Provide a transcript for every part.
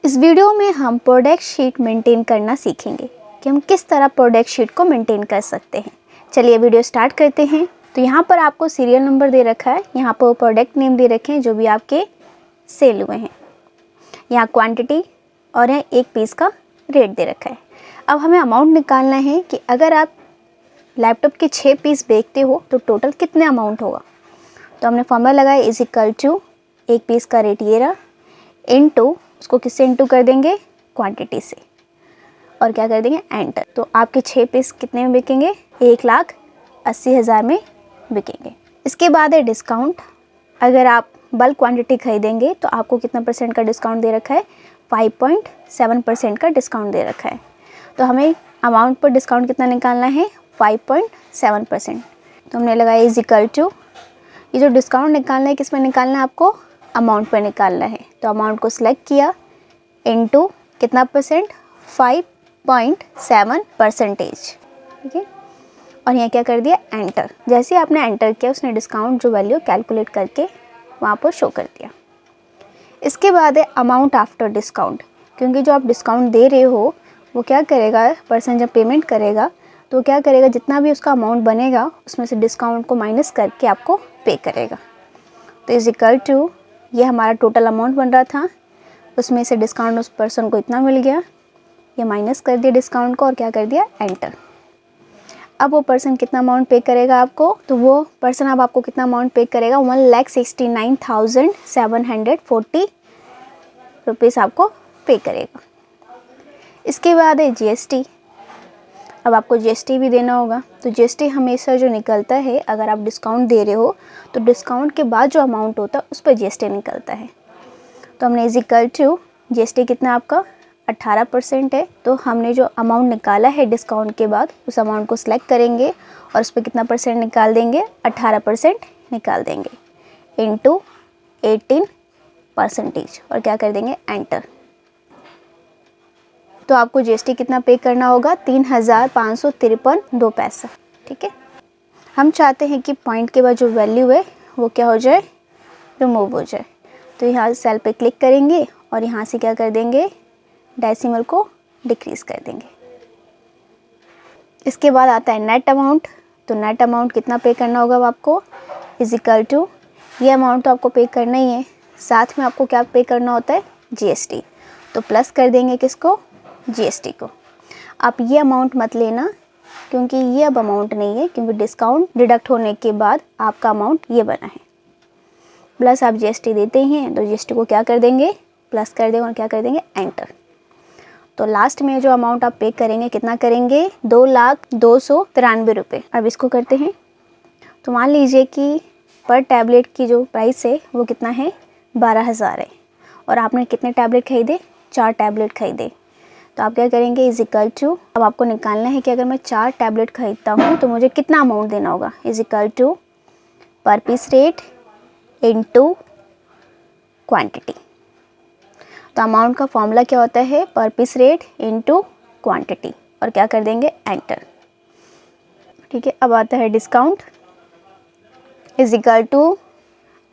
इस वीडियो में हम प्रोडक्ट शीट मेंटेन करना सीखेंगे कि हम किस तरह प्रोडक्ट शीट को मेंटेन कर सकते हैं। चलिए वीडियो स्टार्ट करते हैं। तो यहाँ पर आपको सीरियल नंबर दे रखा है, यहाँ पर प्रोडक्ट नेम दे रखे हैं जो भी आपके सेल हुए हैं, यहाँ क्वांटिटी और यहाँ एक पीस का रेट दे रखा है। अब हमें अमाउंट निकालना है कि अगर आप लैपटॉप के 6 पीस बेचते हो तो टोटल कितने अमाउंट होगा। तो हमने फॉर्मूला लगाया इज इक्वल टू एक पीस का रेट ये रहा इनटू, उसको किससे इनटू कर देंगे, क्वांटिटी से, और क्या कर देंगे, एंटर। तो आपके 6 पीस कितने में बिकेंगे, 1,80,000 में बिकेंगे। इसके बाद है डिस्काउंट। अगर आप बल्क क्वांटिटी खरीदेंगे तो आपको कितना परसेंट का डिस्काउंट दे रखा है, 5.7% का डिस्काउंट दे रखा है। तो हमें अमाउंट पर डिस्काउंट कितना निकालना है, 5.7%। तो हमने लगाया इज इक्वल टू, ये जो डिस्काउंट निकालना है किस में निकालना है, आपको अमाउंट पर निकालना है। तो अमाउंट को सिलेक्ट किया, इनटू कितना परसेंट, 5.7%। ठीक है, और यहाँ क्या कर दिया, एंटर। जैसे आपने एंटर किया उसने डिस्काउंट जो वैल्यू कैलकुलेट करके वहाँ पर शो कर दिया। इसके बाद है अमाउंट आफ्टर डिस्काउंट, क्योंकि जो आप डिस्काउंट दे रहे हो वो क्या करेगा, पर्सन जब पेमेंट करेगा तो क्या करेगा, जितना भी उसका अमाउंट बनेगा उसमें से डिस्काउंट को माइनस करके आपको पे करेगा। तो इज इक्वल टू, ये हमारा टोटल अमाउंट बन रहा था, उसमें से डिस्काउंट उस पर्सन को इतना मिल गया, ये माइनस कर दिया डिस्काउंट को और क्या कर दिया, एंटर। अब वो पर्सन कितना अमाउंट पे करेगा आपको, तो वो पर्सन अब आपको कितना अमाउंट पे करेगा, 1,69,740 रुपीज़ आपको पे करेगा। इसके बाद है जीएसटी। अब आपको जीएसटी भी देना होगा। तो जीएसटी हमेशा जो निकलता है, अगर आप डिस्काउंट दे रहे हो तो डिस्काउंट के बाद जो अमाउंट होता है उस पर जीएसटी निकलता है। तो हमने इज इक्वल टू, जीएसटी कितना आपका 18% है। तो हमने जो अमाउंट निकाला है डिस्काउंट के बाद उस अमाउंट को सिलेक्ट करेंगे और उस पर कितना परसेंट निकाल देंगे, 18% निकाल देंगे, इनटू 18% और क्या कर देंगे, एंटर। तो आपको जीएसटी कितना पे करना होगा, 3,553.2 पैसा। ठीक है, हम चाहते हैं कि पॉइंट के बाद जो वैल्यू है वो क्या हो जाए, रिमूव हो जाए। तो यहाँ सेल पे क्लिक करेंगे और यहाँ से क्या कर देंगे, डेसिमल को डिक्रीज़ कर देंगे। इसके बाद आता है नेट अमाउंट। तो नेट अमाउंट कितना पे करना होगा आपको, इज इक्वल टू, ये अमाउंट तो आपको पे करना ही है, साथ में आपको क्या पे करना होता है, जीएसटी। तो प्लस कर देंगे किसको, जीएसटी को। आप ये अमाउंट मत लेना क्योंकि ये अब अमाउंट नहीं है, क्योंकि डिस्काउंट डिडक्ट होने के बाद आपका अमाउंट ये बना है। प्लस आप जीएसटी देते ही हैं तो जीएसटी को क्या कर देंगे, प्लस कर देंगे और क्या कर देंगे, एंटर। तो लास्ट में जो अमाउंट आप पे करेंगे कितना करेंगे, 2,02,93 रुपये। अब इसको करते हैं। तो मान लीजिए कि पर टैबलेट की जो प्राइस है वो कितना है, 12,000 है, और आपने कितने टैबलेट खरीदे, 4 टैबलेट खरीदे। तो आप क्या करेंगे, इज इक्वल टू, अब आपको निकालना है कि अगर मैं 4 टैबलेट खरीदता हूँ तो मुझे कितना अमाउंट देना होगा, इज इक्वल टू पर पीस रेट इनटू क्वांटिटी। तो अमाउंट का फॉर्मूला क्या होता है, पर पीस रेट इनटू क्वांटिटी, और क्या कर देंगे, एंटर। ठीक है, अब आता है discount, is equal to,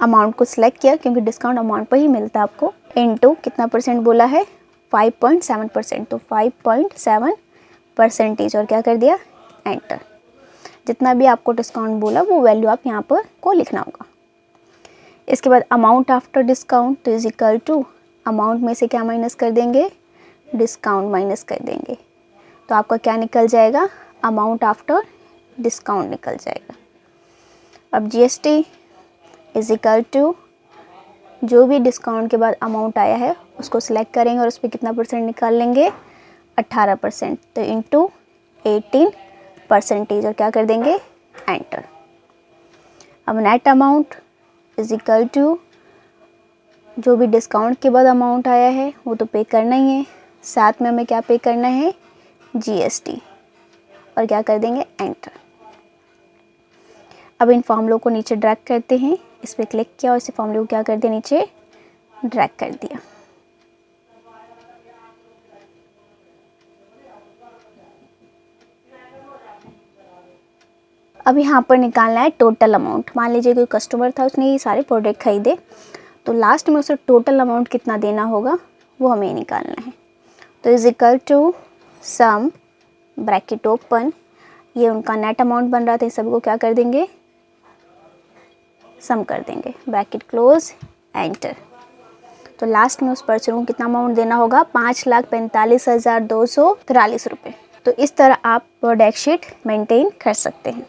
amount को सिलेक्ट किया क्योंकि डिस्काउंट अमाउंट पर ही मिलता है आपको, इनटू कितना परसेंट बोला है, 5.7%। तो 5.7% और क्या कर दिया, एंटर। जितना भी आपको डिस्काउंट बोला वो वैल्यू आप यहाँ पर को लिखना होगा। इसके बाद अमाउंट आफ्टर डिस्काउंट, तो इज इक्वल टू, अमाउंट में से क्या माइनस कर देंगे, डिस्काउंट माइनस कर देंगे। तो आपका क्या निकल जाएगा, अमाउंट आफ्टर डिस्काउंट निकल जाएगा। अब जीएसटी इज इक्वल टू, जो भी डिस्काउंट के बाद अमाउंट आया है उसको सिलेक्ट करेंगे और उस पर कितना परसेंट निकाल लेंगे, 18%। तो इनटू 18% और क्या कर देंगे, एंटर। अब net amount is equal to, जो भी डिस्काउंट के बाद अमाउंट आया है वो तो पे करना ही है, साथ में हमें क्या पे करना है, जीएसटी, और क्या कर देंगे, एंटर। अब इन फॉर्मूलों को नीचे ड्रैग करते हैं, इस पर क्लिक किया और इस फॉर्मूले को क्या कर दिया, नीचे ड्रैग कर दिया। अब यहाँ पर निकालना है टोटल अमाउंट। मान लीजिए कोई कस्टमर था, उसने ये सारे प्रोडक्ट खरीदे, तो लास्ट में उसे टोटल अमाउंट कितना देना होगा वो हमें निकालना है। तो is equal to sum bracket open, ये उनका नेट अमाउंट बन रहा था, इस सभी को क्या कर देंगे, सम कर देंगे, ब्रैकेट क्लोज, एंटर। तो लास्ट में उस पर्सन को कितना अमाउंट देना होगा, 5,45,243 रुपये। तो इस तरह आप वर्ड एक्सशीट मेंटेन कर सकते हैं।